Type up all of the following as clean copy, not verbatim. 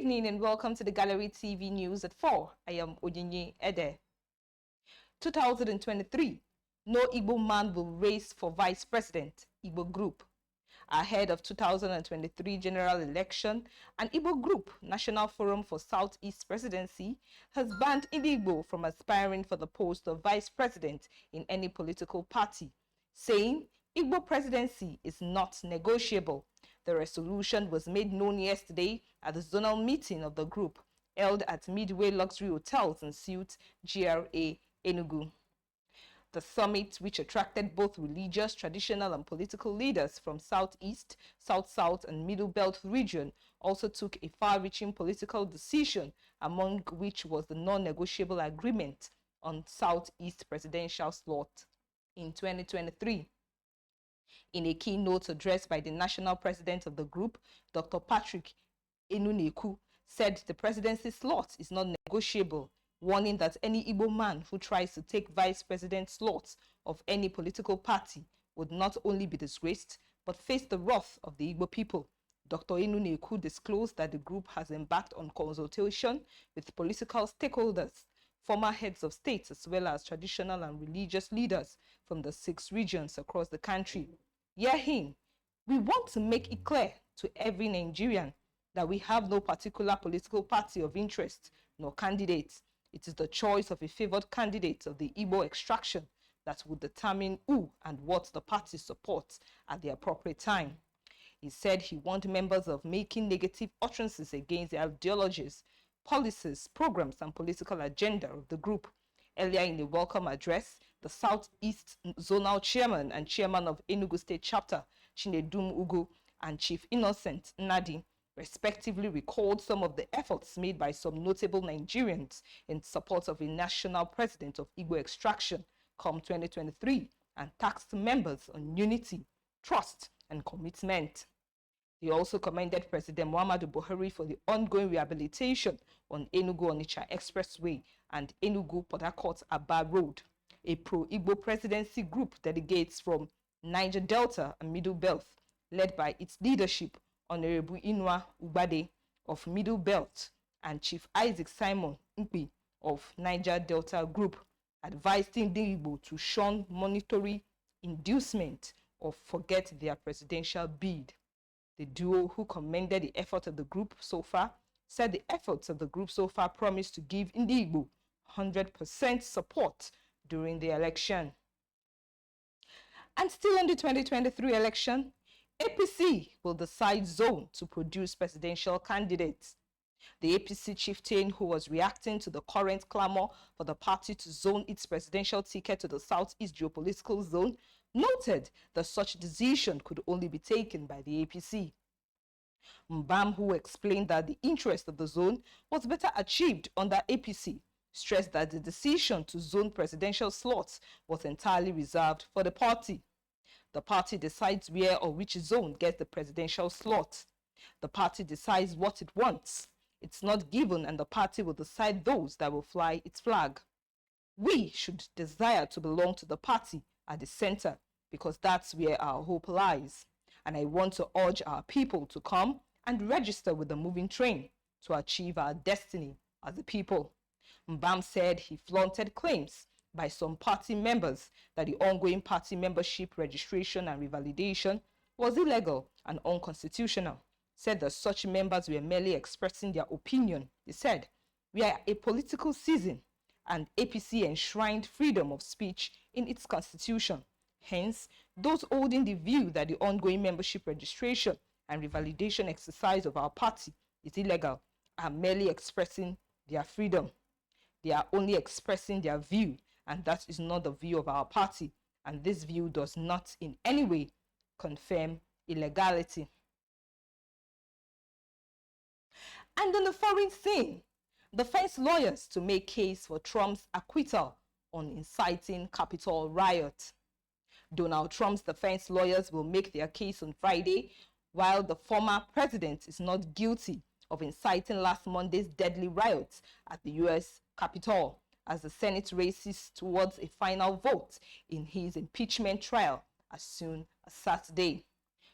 evening and welcome to the Gallery TV News at 4. I am Onyinye Ede. 2023, no Igbo man will race for Vice President, Igbo Group. Ahead of 2023 general election, an Igbo Group, National Forum for Southeast Presidency, has banned Igbo from aspiring for the post of Vice President in any political party, saying Igbo presidency is not negotiable. The resolution was made known yesterday at the zonal meeting of the group held at Midway Luxury Hotels in Suite, GRA, Enugu. The summit, which attracted both religious, traditional and political leaders from Southeast, South-South and Middle Belt region, also took a far-reaching political decision, among which was the non-negotiable agreement on Southeast presidential slot in 2023. In a keynote address by the national president of the group, Dr. Patrick Enuneku said the presidency slot is not negotiable, warning that any Igbo man who tries to take vice president slots of any political party would not only be disgraced, but face the wrath of the Igbo people. Dr. Enuneku disclosed that the group has embarked on consultation with political stakeholders, former heads of states, as well as traditional and religious leaders from the 6 regions across the country. Hear him. We want to make it clear to every Nigerian that we have no particular political party of interest nor candidates. It is the choice of a favored candidate of the Igbo extraction that will determine who and what the party supports at the appropriate time. He said he wants members of making negative utterances against the ideologies, policies, programs, and political agenda of the group. Earlier in a welcome address, the Southeast Zonal Chairman and Chairman of Enugu State Chapter, Chinedum Ugu, and Chief Innocent Nadi, respectively recalled some of the efforts made by some notable Nigerians in support of a national president of Igbo extraction come 2023 and tasked members on unity, trust, and commitment. He also commended President Muhammadu Buhari for the ongoing rehabilitation on Enugu-Onitsha Expressway and Enugu-Port Harcourt-Aba Road. A pro-Igbo presidency group delegates from Niger Delta and Middle Belt, led by its leadership, Honorable Inua Ubade of Middle Belt and Chief Isaac Simon Mpi of Niger Delta Group, advised Igbo to shun monetary inducement or forget their presidential bid. The duo, who commended the effort of the group so far, said the efforts of the group so far promised to give Igbo 100% support during the election. And still in the 2023 election, APC will decide zone to produce presidential candidates. The APC chieftain, who was reacting to the current clamor for the party to zone its presidential ticket to the Southeast geopolitical zone, noted that such decision could only be taken by the APC. Mbam, who explained that the interest of the zone was better achieved under APC, stressed that the decision to zone presidential slots was entirely reserved for the party. The party decides where or which zone gets the presidential slot. The party decides what it wants. It's not given, and the party will decide those that will fly its flag. We should desire to belong to the party at the center, because that's where our hope lies. And I want to urge our people to come and register with the moving train to achieve our destiny as a people. Mbam said he flaunted claims by some party members that the ongoing party membership registration and revalidation was illegal and unconstitutional. Said that such members were merely expressing their opinion. He said, "We are a political season, and APC enshrined freedom of speech in its constitution. Hence, those holding the view that the ongoing membership registration and revalidation exercise of our party is illegal are merely expressing their freedom. They are only expressing their view, and that is not the view of our party, and this view does not in any way confirm illegality." And on the foreign scene, defense lawyers to make case for Trump's acquittal on inciting Capitol riot. Donald Trump's defense lawyers will make their case on Friday, while the former president is not guilty of inciting last Monday's deadly riots at the U.S. Capitol, as the Senate races towards a final vote in his impeachment trial as soon as Saturday.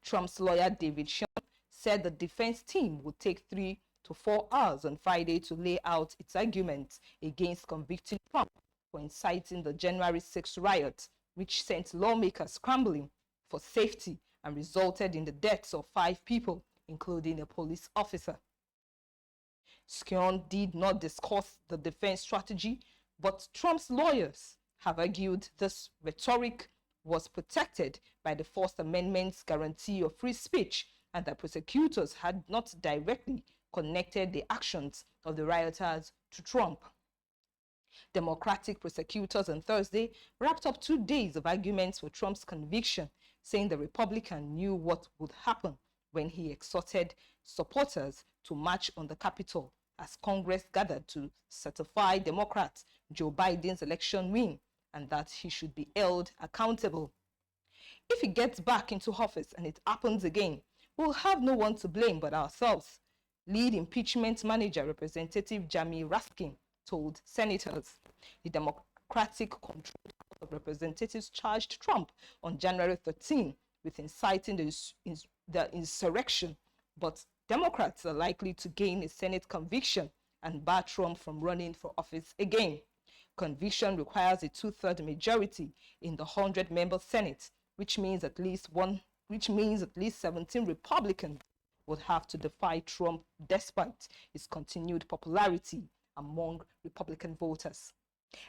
Trump's lawyer David Sean said the defense team would take 3 to 4 hours on Friday to lay out its arguments against convicting Trump for inciting the January 6 riot, which sent lawmakers scrambling for safety and resulted in the deaths of 5 people, including a police officer. Skion did not discuss the defense strategy, but Trump's lawyers have argued this rhetoric was protected by the First Amendment's guarantee of free speech and that prosecutors had not directly connected the actions of the rioters to Trump. Democratic prosecutors on Thursday wrapped up 2 days of arguments for Trump's conviction, saying the Republican knew what would happen when he exhorted supporters to march on the Capitol as Congress gathered to certify Democrat Joe Biden's election win and that he should be held accountable. If he gets back into office and it happens again, we'll have no one to blame but ourselves, lead impeachment manager Representative Jamie Raskin told senators. The Democratic-controlled House of Representatives charged Trump on January 13 with inciting the insurrection, but Democrats are likely to gain a Senate conviction and bar Trump from running for office again. Conviction requires a 2/3 majority in the 100-member Senate, which means at least 17 Republicans would have to defy Trump despite his continued popularity among Republican voters.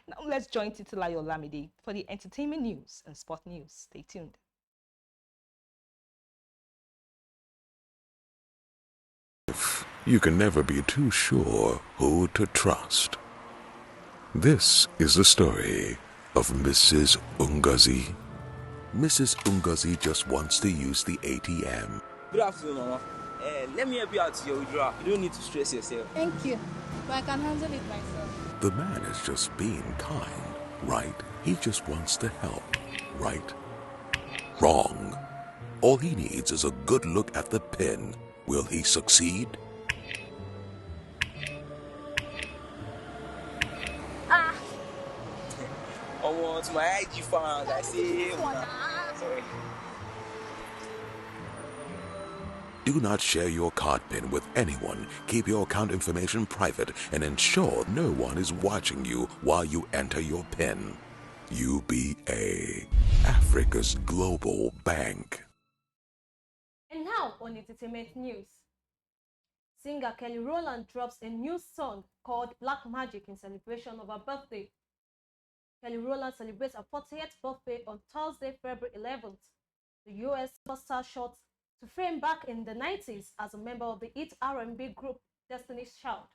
Now let's join Titilayo Olamide for the entertainment news and sport news. Stay tuned. You can never be too sure who to trust. This is the story of Mrs. Ungazi. Mrs. Ungazi just wants to use the ATM. Good afternoon, Mama. Let me help you out here, withdrawal. You don't need to stress yourself. Thank you, but I can handle it myself. The man is just being kind, right? He just wants to help, right? Wrong. All he needs is a good look at the pin. Will he succeed? To my IG fans, I say, sorry. Do not share your card PIN with anyone. Keep your account information private and ensure no one is watching you while you enter your PIN. UBA, Africa's global bank. And now on entertainment news. Singer Kelly Rowland drops a new song called Black Magic in celebration of her birthday. Kelly Rowland celebrates her 40th birthday on Thursday, February 11th. The US superstar shot to fame back in the 90s as a member of the hit R&B group Destiny's Child.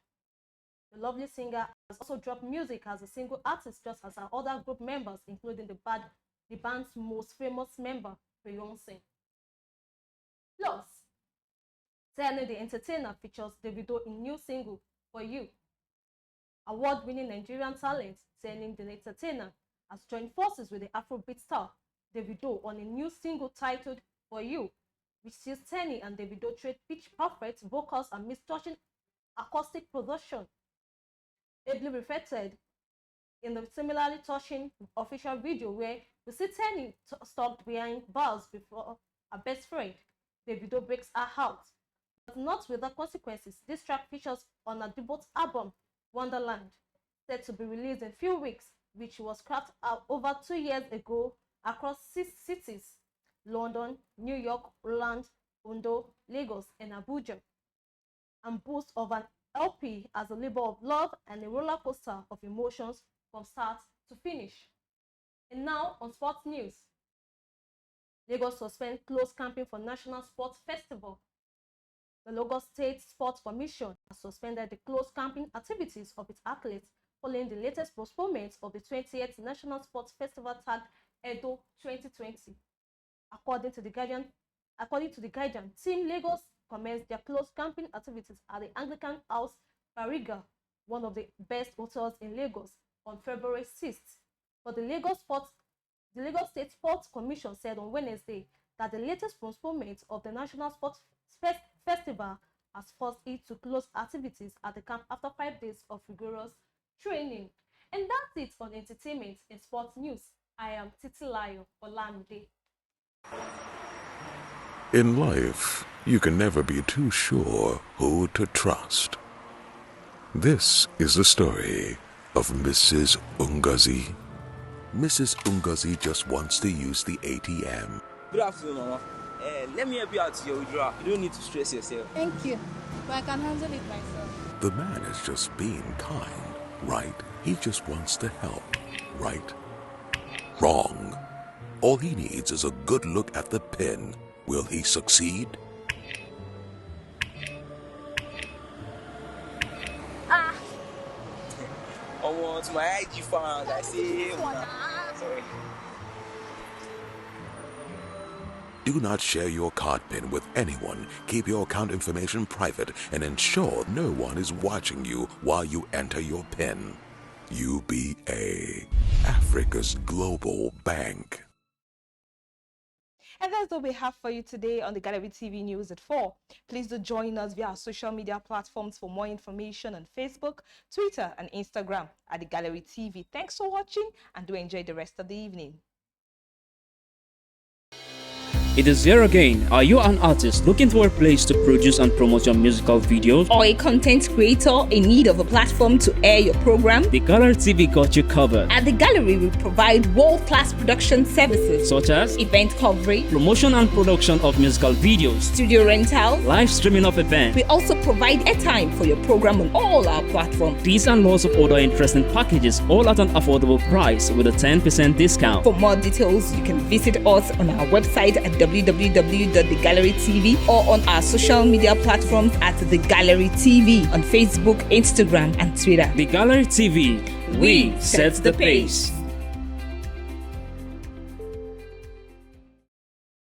The lovely singer has also dropped music as a single artist just as her other group members, including the band's most famous member, Beyoncé. Plus, Tenny the Entertainer features Davido in new single, For You. Award-winning Nigerian talent Tenny the Entertainer has joined forces with the Afrobeat star Davido on a new single titled For You, which sees Tenny and Davido trade pitch-perfect vocals amidst touching acoustic production. Ably reflected in the similarly touching official video where we see Tenny stalked behind bars before her best friend. Davido breaks her out, but not without consequences. This track features on her debut album, Wonderland, set to be released in a few weeks, which was cracked out over 2 years ago across 6 cities: London, New York, Roland, Ondo, Lagos, and Abuja, and boasts of an LP as a labor of love and a roller coaster of emotions from start to finish. And now on sports news. Lagos suspends closed camping for National Sports Festival. The Lagos State Sports Commission has suspended the closed camping activities of its athletes following the latest postponement of the 20th National Sports Festival tagged Edo 2020. According to the Guardian, Team Lagos commenced their closed camping activities at the Anglican House Bariga, one of the best hotels in Lagos, on February 6th. But the Lagos State Sports Commission said on Wednesday that the latest postponement of the National Sports Festival has forced it to close activities at the camp after 5 days of rigorous training. And that's it on entertainment and sports news. I am Titilayo Olamide. In life, you can never be too sure who to trust. This is the story of Mrs. Ungazi. Mrs. Ungazi just wants to use the ATM. Good afternoon, Mama. Let me help you out to your withdrawal. You don't need to stress yourself. Thank you, but I can handle it myself. The man is just being kind, right? He just wants to help, right? Wrong. All he needs is a good look at the pin. Will he succeed? To my IG fans, I say, sorry. Do not share your card pin with anyone. Keep your account information private and ensure no one is watching you while you enter your pin. UBA, Africa's global bank. And that's all we have for you today on the Gallery TV News at 4. Please do join us via our social media platforms for more information on Facebook, Twitter, and Instagram at the Gallery TV. Thanks for watching and do enjoy the rest of the evening. It is here again. Are you an artist looking for a place to produce and promote your musical videos? Or a content creator in need of a platform to air your program? The Gallery TV got you covered. At the Gallery, we provide world-class production services Such as event coverage, promotion and production of musical videos, studio rental, live streaming of events. We also provide airtime for your program on all our platforms. These and lots of other interesting packages, all at an affordable price with a 10% discount. For more details, you can visit us on our website at www.thegallerytv or on our social media platforms at The Gallery TV on Facebook, Instagram, and Twitter. The Gallery TV, we set the pace.